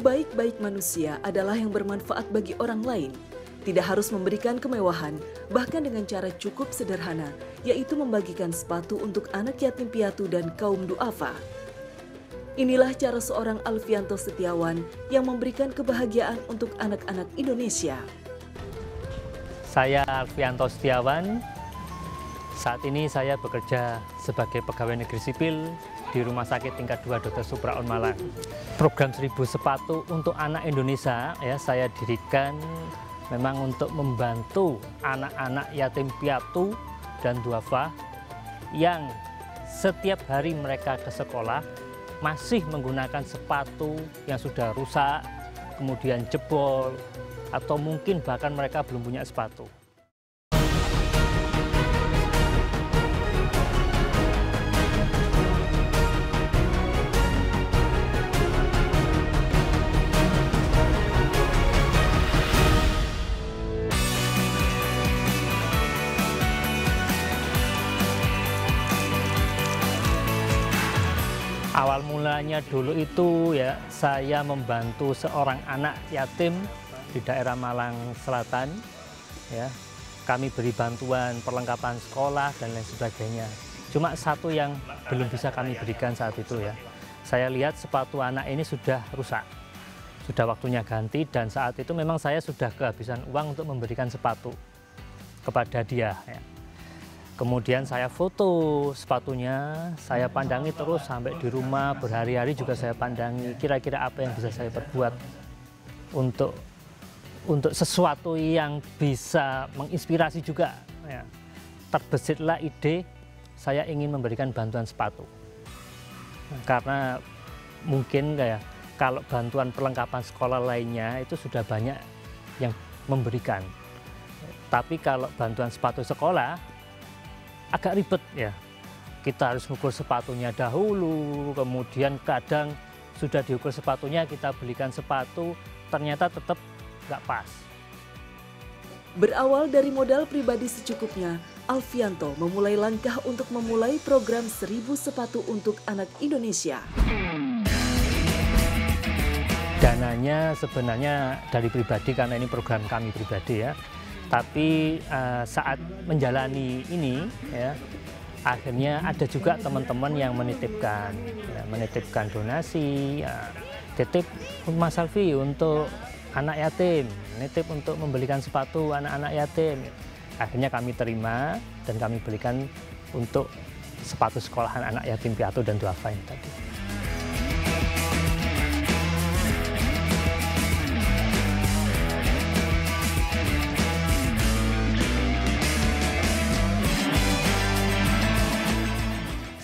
Sebaik-baik manusia adalah yang bermanfaat bagi orang lain. Tidak harus memberikan kemewahan, bahkan dengan cara cukup sederhana, yaitu membagikan sepatu untuk anak yatim piatu dan kaum duafa. Inilah cara seorang Alfianto Setiawan yang memberikan kebahagiaan untuk anak-anak Indonesia. Saya Alfianto Setiawan. Saat ini saya bekerja sebagai pegawai negeri sipil di Rumah Sakit Tingkat 2 Dr. Supraon Malang. Program 1000 sepatu untuk anak Indonesia ya saya dirikan memang untuk membantu anak-anak yatim piatu dan duafa yang setiap hari mereka ke sekolah masih menggunakan sepatu yang sudah rusak, kemudian jebol, atau mungkin bahkan mereka belum punya sepatu. Awal mulanya dulu itu ya saya membantu seorang anak yatim di daerah Malang Selatan ya. Kami beri bantuan perlengkapan sekolah dan lain sebagainya. Cuma satu yang belum bisa kami berikan saat itu ya. Saya lihat sepatu anak ini sudah rusak. Sudah waktunya ganti dan saat itu memang saya sudah kehabisan uang untuk memberikan sepatu kepada dia ya. Kemudian saya foto sepatunya, saya pandangi terus sampai di rumah, berhari-hari juga saya pandangi kira-kira apa yang bisa saya perbuat untuk sesuatu yang bisa menginspirasi juga. Ya. Terbesitlah ide saya ingin memberikan bantuan sepatu. Karena mungkin kayak kalau bantuan perlengkapan sekolah lainnya itu sudah banyak yang memberikan. Tapi kalau bantuan sepatu sekolah agak ribet ya, kita harus mengukur sepatunya dahulu, kemudian kadang sudah diukur sepatunya kita belikan sepatu, ternyata tetap nggak pas. Berawal dari modal pribadi secukupnya, Alfianto memulai langkah untuk memulai program 1000 sepatu untuk anak Indonesia. Dananya sebenarnya dari pribadi karena ini program kami pribadi ya. Tapi saat menjalani ini, ya, akhirnya ada juga teman-teman yang menitipkan donasi, ya, titip Mas Alfi untuk anak yatim, nitip untuk membelikan sepatu anak-anak yatim. Akhirnya kami terima dan kami belikan untuk sepatu sekolahan anak yatim piatu dan duafa ini tadi.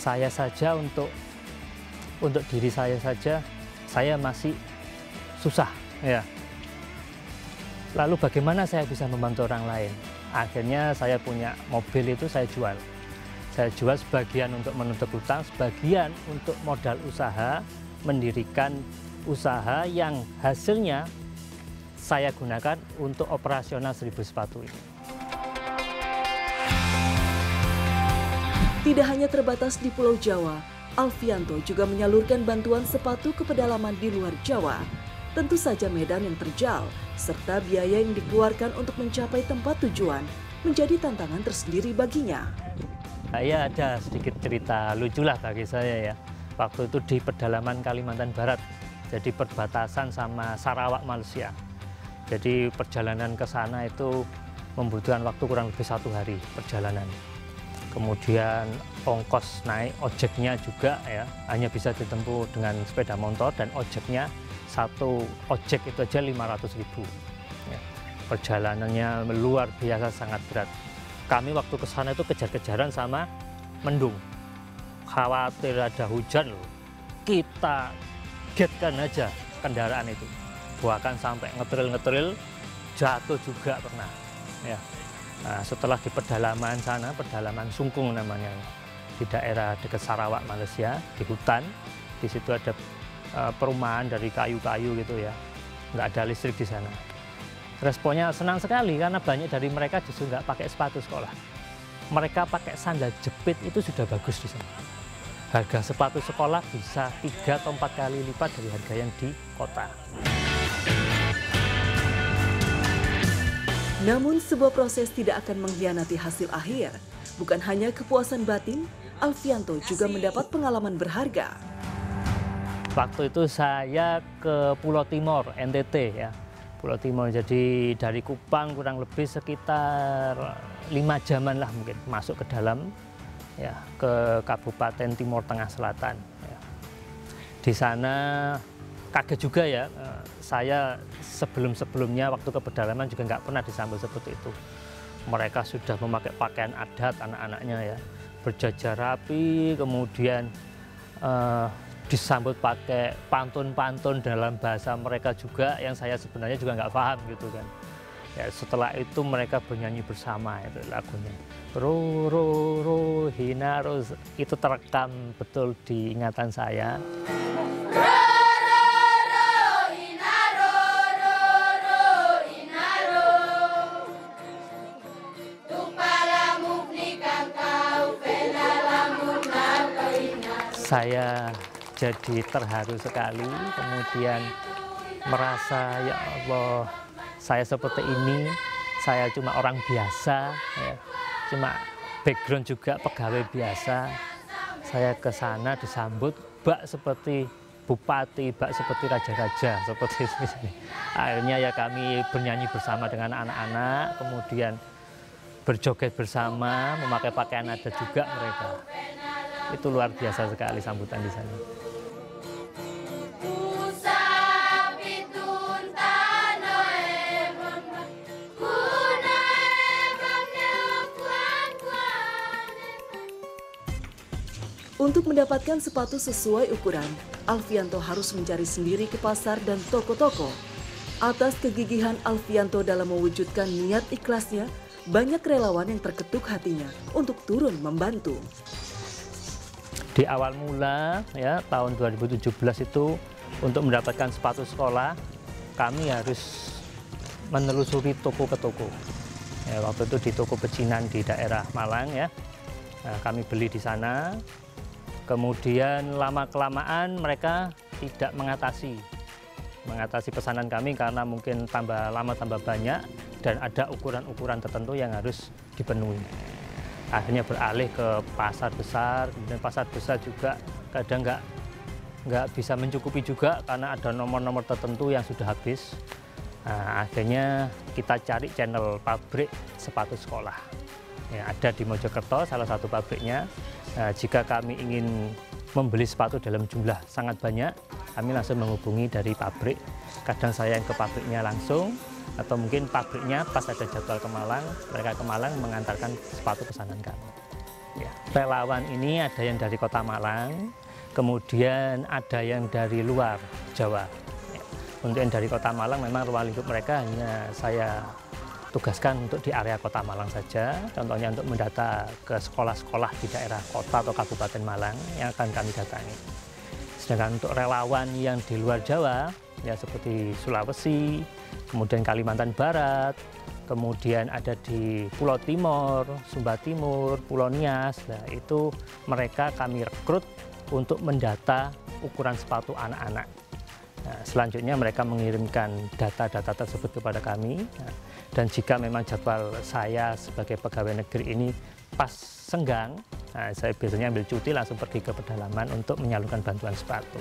Saya saja untuk diri saya saja, saya masih susah ya. Lalu bagaimana saya bisa membantu orang lain? Akhirnya saya punya mobil itu saya jual. Saya jual sebagian untuk menutup hutang, sebagian untuk modal usaha, mendirikan usaha yang hasilnya saya gunakan untuk operasional 1000 sepatu ini. Tidak hanya terbatas di Pulau Jawa, Alfianto juga menyalurkan bantuan sepatu ke pedalaman di luar Jawa. Tentu saja medan yang terjal, serta biaya yang dikeluarkan untuk mencapai tempat tujuan menjadi tantangan tersendiri baginya. Saya ada sedikit cerita lucu lah bagi saya ya. Waktu itu di pedalaman Kalimantan Barat, jadi perbatasan sama Sarawak, Malaysia. Jadi perjalanan ke sana itu membutuhkan waktu kurang lebih 1 hari perjalanan. Kemudian ongkos naik ojeknya juga ya hanya bisa ditempuh dengan sepeda motor dan ojeknya satu ojek itu aja 500.000 ya. Perjalanannya luar biasa sangat berat. Kami waktu ke sana itu kejar-kejaran sama mendung, khawatir ada hujan loh, kita getkan aja kendaraan itu, bahkan sampai ngetril jatuh juga pernah ya. Nah, setelah di pedalaman sana, pedalaman Sungkung namanya, di daerah dekat Sarawak, Malaysia, di hutan, di situ ada perumahan dari kayu-kayu gitu ya, nggak ada listrik di sana. Responnya senang sekali karena banyak dari mereka justru nggak pakai sepatu sekolah. Mereka pakai sandal jepit itu sudah bagus di sana. harga sepatu sekolah bisa 3 atau 4 kali lipat dari harga yang di kota. Namun sebuah proses tidak akan mengkhianati hasil akhir. Bukan hanya kepuasan batin, Alfianto juga mendapat pengalaman berharga. Waktu itu saya ke Pulau Timor, NTT ya. Pulau Timor, jadi dari Kupang kurang lebih sekitar 5 jaman lah mungkin masuk ke dalam ya, ke Kabupaten Timor Tengah Selatan. Ya. Di sana kaget juga ya, saya sebelum-sebelumnya waktu ke pedalaman juga nggak pernah disambut seperti itu. Mereka sudah memakai pakaian adat anak-anaknya ya, berjajar rapi, kemudian disambut pakai pantun-pantun dalam bahasa mereka juga yang saya sebenarnya juga nggak paham gitu kan. Ya, setelah itu mereka bernyanyi bersama itu lagunya. Ro ro ro hina ro, itu terekam betul di ingatan saya. Saya jadi terharu sekali, kemudian merasa ya Allah, saya seperti ini, saya cuma orang biasa, ya, cuma background juga pegawai biasa. Saya ke sana disambut bak seperti bupati, bak seperti raja-raja, seperti ini. Akhirnya ya kami bernyanyi bersama dengan anak-anak, kemudian berjoget bersama, memakai pakaian adat juga mereka. Itu luar biasa sekali sambutan di sana. Untuk mendapatkan sepatu sesuai ukuran, Alfianto harus mencari sendiri ke pasar dan toko-toko. Atas kegigihan Alfianto dalam mewujudkan niat ikhlasnya, banyak relawan yang terketuk hatinya untuk turun membantu. Di awal mula ya tahun 2017 itu untuk mendapatkan sepatu sekolah kami harus menelusuri toko ke toko. Ya, waktu itu di toko pecinan di daerah Malang ya. Nah, kami beli di sana. Kemudian lama-kelamaan mereka tidak mengatasi pesanan kami karena mungkin tambah lama tambah banyak dan ada ukuran-ukuran tertentu yang harus dipenuhi. Akhirnya beralih ke pasar besar, kemudian pasar besar juga kadang nggak bisa mencukupi juga karena ada nomor-nomor tertentu yang sudah habis. Nah, akhirnya kita cari channel pabrik sepatu sekolah. Ya, ada di Mojokerto salah satu pabriknya. Nah, jika kami ingin membeli sepatu dalam jumlah sangat banyak, kami langsung menghubungi dari pabrik. Kadang saya yang ke pabriknya langsung, atau mungkin pabriknya pas ada jadwal ke Malang, mereka ke Malang mengantarkan sepatu pesanan kami. Ya. Relawan ini ada yang dari kota Malang, kemudian ada yang dari luar Jawa. Ya. Untuk yang dari kota Malang memang ruang lingkup mereka hanya saya tugaskan untuk di area kota Malang saja, contohnya untuk mendata ke sekolah-sekolah di daerah kota atau kabupaten Malang yang akan kami datangi. Sedangkan untuk relawan yang di luar Jawa, ya seperti Sulawesi, kemudian Kalimantan Barat, kemudian ada di Pulau Timor, Sumba Timur, Pulau Nias, nah itu mereka kami rekrut untuk mendata ukuran sepatu anak-anak. Nah, selanjutnya mereka mengirimkan data-data tersebut kepada kami. Nah, dan jika memang jadwal saya sebagai pegawai negeri ini pas senggang, nah, saya biasanya ambil cuti langsung pergi ke pedalaman untuk menyalurkan bantuan sepatu.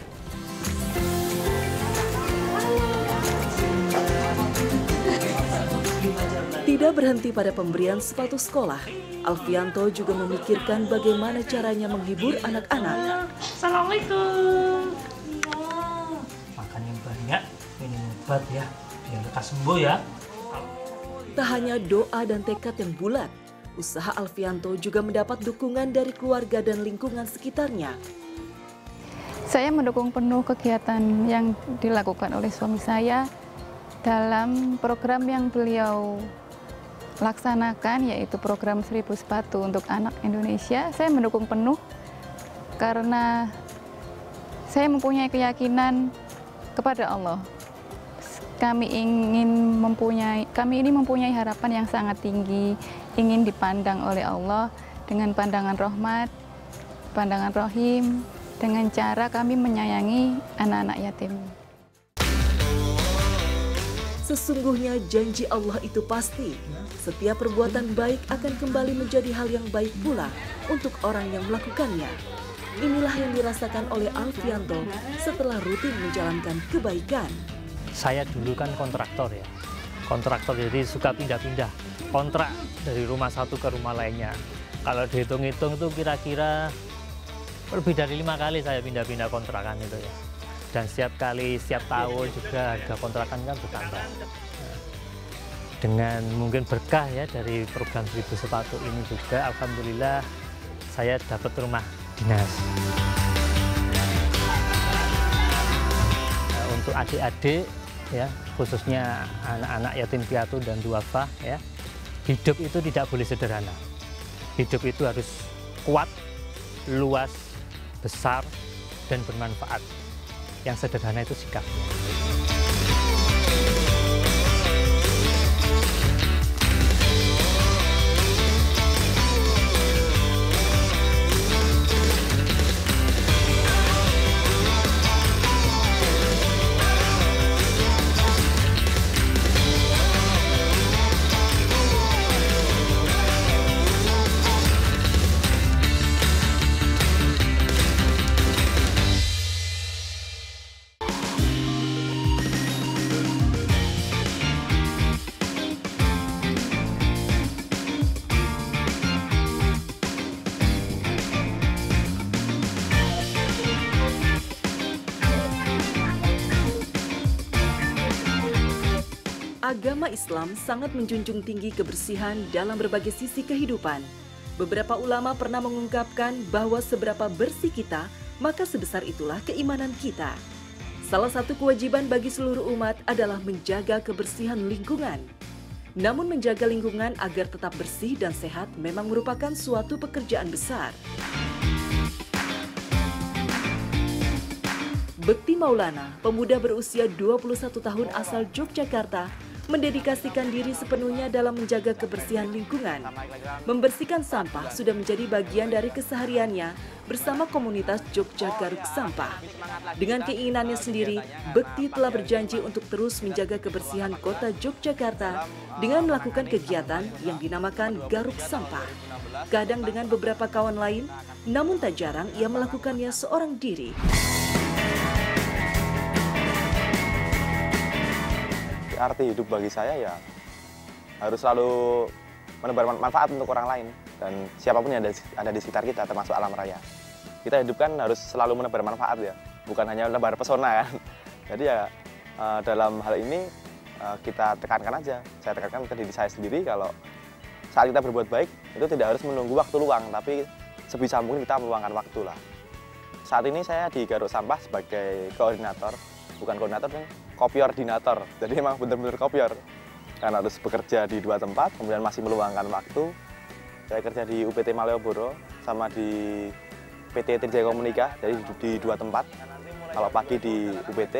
Tidak berhenti pada pemberian sepatu sekolah, Alfianto juga memikirkan bagaimana caranya menghibur anak-anak. Assalamualaikum. Makan yang banyak, minum obat ya, biar lekas sembuh ya. Tak hanya doa dan tekad yang bulat, usaha Alfianto juga mendapat dukungan dari keluarga dan lingkungan sekitarnya. Saya mendukung penuh kegiatan yang dilakukan oleh suami saya dalam program yang beliau laksanakan, yaitu program 1000 sepatu untuk anak Indonesia. Saya mendukung penuh karena saya mempunyai keyakinan kepada Allah. Kami ini mempunyai harapan yang sangat tinggi, ingin dipandang oleh Allah dengan pandangan rahmat, berpandangan rohim dengan cara kami menyayangi anak-anak yatim. Sesungguhnya janji Allah itu pasti. Setiap perbuatan baik akan kembali menjadi hal yang baik pula untuk orang yang melakukannya. Inilah yang dirasakan oleh Alfianto setelah rutin menjalankan kebaikan. Saya dulu kan kontraktor ya. Kontraktor jadi suka pindah-pindah kontrak dari rumah satu ke rumah lainnya. Kalau dihitung-hitung itu kira-kira lebih dari 5 kali saya pindah-pindah kontrakan itu ya. Dan setiap tahun juga harga kontrakan kan bertambah. Dengan mungkin berkah ya dari program 1000 sepatu ini juga, alhamdulillah saya dapat rumah dinas. Untuk adik-adik ya, khususnya anak-anak yatim piatu dan duafa ya, hidup itu tidak boleh sederhana. Hidup itu harus kuat, luas, besar, dan bermanfaat. Yang sederhana itu sikapnya. Agama Islam sangat menjunjung tinggi kebersihan dalam berbagai sisi kehidupan. Beberapa ulama pernah mengungkapkan bahwa seberapa bersih kita, maka sebesar itulah keimanan kita. Salah satu kewajiban bagi seluruh umat adalah menjaga kebersihan lingkungan. Namun menjaga lingkungan agar tetap bersih dan sehat memang merupakan suatu pekerjaan besar. Bekti Maulana, pemuda berusia 21 tahun asal Yogyakarta, mendedikasikan diri sepenuhnya dalam menjaga kebersihan lingkungan. Membersihkan sampah sudah menjadi bagian dari kesehariannya bersama komunitas Jogja Garuk Sampah. Dengan keinginannya sendiri, Bekti telah berjanji untuk terus menjaga kebersihan kota Yogyakarta dengan melakukan kegiatan yang dinamakan Garuk Sampah. Kadang dengan beberapa kawan lain, namun tak jarang ia melakukannya seorang diri. Arti hidup bagi saya ya harus selalu menebar manfaat untuk orang lain dan siapapun yang ada di sekitar kita, termasuk alam raya. Kita hidup kan harus selalu menebar manfaat ya, bukan hanya menebar pesona kan. Jadi ya dalam hal ini kita tekankan aja, saya tekankan ke diri saya sendiri kalau saat kita berbuat baik itu tidak harus menunggu waktu luang, tapi sebisa mungkin kita meluangkan waktu lah. Saat ini saya di Garuk Sampah sebagai koordinator, bukan koordinator, kopiordinator. Jadi memang benar-benar kopior. Karena harus bekerja di 2 tempat, kemudian masih meluangkan waktu. Saya kerja di UPT Malioboro sama di PT Trijaya Komunika, jadi di 2 tempat. Kalau pagi di UPT,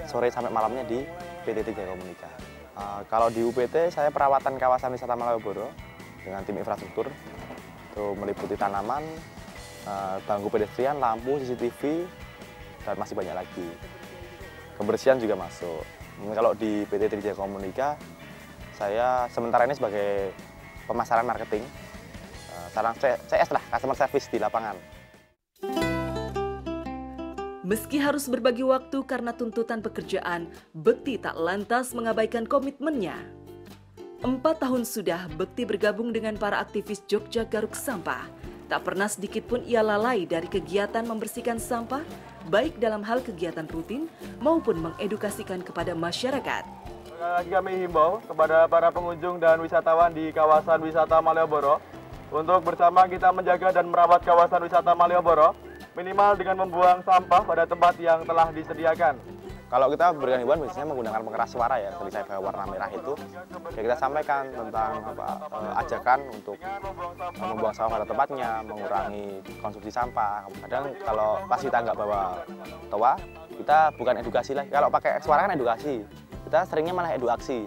sore sampai malamnya di PT Trijaya Komunika. Kalau di UPT, saya perawatan kawasan wisata Malioboro dengan tim infrastruktur. Itu meliputi tanaman, bangku pedestrian, lampu, CCTV, dan masih banyak lagi. Kebersihan juga masuk. Kalau di PT Trijaya Komunika, saya sementara ini sebagai pemasaran marketing, sarang CS lah, customer service di lapangan. Meski harus berbagi waktu karena tuntutan pekerjaan, Bekti tak lantas mengabaikan komitmennya. 4 tahun sudah Bekti bergabung dengan para aktivis Jogja Garuk Sampah. Tak pernah sedikit pun ia lalai dari kegiatan membersihkan sampah, baik dalam hal kegiatan rutin maupun mengedukasikan kepada masyarakat. Kami himbau kepada para pengunjung dan wisatawan di kawasan wisata Malioboro untuk bersama kita menjaga dan merawat kawasan wisata Malioboro, minimal dengan membuang sampah pada tempat yang telah disediakan. Kalau kita berikan himbauan biasanya menggunakan pengeras suara ya, seperti saya bawa warna merah itu, ya kita sampaikan tentang ajakan untuk membuang sampah pada tempatnya, mengurangi konsumsi sampah. Kadang kalau pas kita nggak bawa toa, kita bukan edukasi lagi. Kalau pakai suara kan edukasi, kita seringnya malah eduaksi.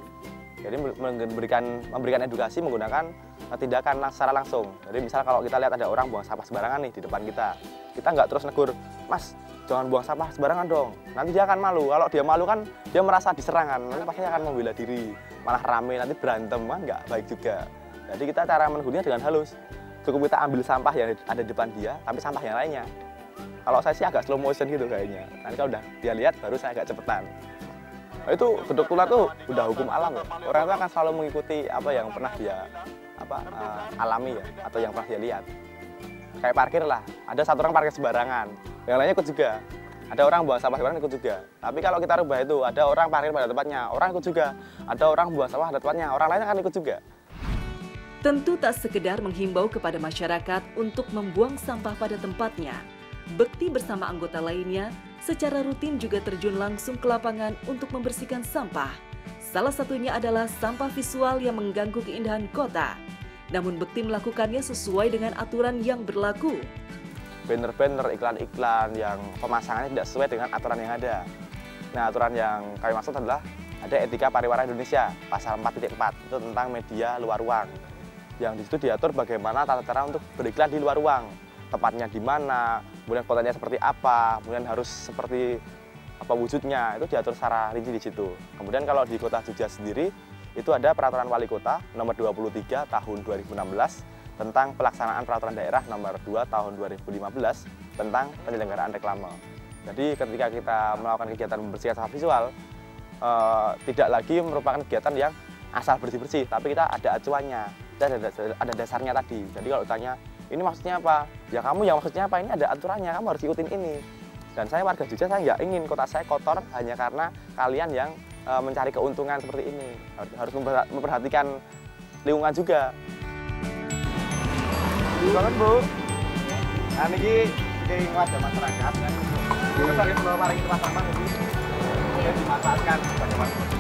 Jadi memberikan edukasi menggunakan tindakan secara langsung. Jadi misal kalau kita lihat ada orang buang sampah sembarangan nih di depan kita nggak terus negur, "Mas, jangan buang sampah sembarangan dong." Nanti dia akan malu. Kalau dia malu kan dia merasa diserangan, nanti pasti akan membela diri, malah rame, nanti berantem, kan nggak baik juga. Jadi kita cara menegurnya dengan halus. Cukup kita ambil sampah yang ada di depan dia, tapi sampah yang lainnya. Kalau saya sih agak slow motion gitu kayaknya. Nanti kalau udah dia lihat, baru saya agak cepetan. Nah, itu beduk tular tuh udah hukum alam ya. Orang itu akan selalu mengikuti apa yang pernah dia alami ya, atau yang pernah dia lihat. Kayak parkir lah, ada satu orang parkir sembarangan, yang lainnya ikut juga. Ada orang buang sampah sembarangan ikut juga. Tapi kalau kita rubah itu, ada orang parkir pada tempatnya, orang ikut juga. Ada orang buang sampah pada tempatnya, orang lain akan ikut juga. Tentu tak sekedar menghimbau kepada masyarakat untuk membuang sampah pada tempatnya. Bekti bersama anggota lainnya secara rutin juga terjun langsung ke lapangan untuk membersihkan sampah. Salah satunya adalah sampah visual yang mengganggu keindahan kota. Namun Bekti melakukannya sesuai dengan aturan yang berlaku. Banner-banner, iklan-iklan yang pemasangannya tidak sesuai dengan aturan yang ada. Nah, aturan yang kami maksud adalah ada Etika Pariwara Indonesia, pasal 4.4, itu tentang media luar ruang. Yang di situ diatur bagaimana tata cara untuk beriklan di luar ruang. Tepatnya di mana, kemudian kotanya seperti apa, kemudian harus seperti apa wujudnya, itu diatur secara rinci di situ. Kemudian kalau di Kota Jogja sendiri, itu ada Peraturan Wali Kota nomor 23 tahun 2016 tentang pelaksanaan Peraturan Daerah nomor 2 tahun 2015 tentang penyelenggaraan reklame. Jadi ketika kita melakukan kegiatan membersihkan sampah visual, tidak lagi merupakan kegiatan yang asal bersih-bersih, tapi kita ada acuannya, ada dasarnya tadi. Jadi kalau tanya, ini maksudnya apa? Ya kamu yang maksudnya apa? Ini ada aturannya, kamu harus ikutin ini. Dan saya warga Jogja, saya nggak ingin kota saya kotor hanya karena kalian yang mencari keuntungan seperti ini. Harus memperhatikan lingkungan juga. Bagus banget, Bu. Nah, ini kayak ngajak masyarakat kan. Kita harus memaringi sampah ini. Dimanfaatkan sebagai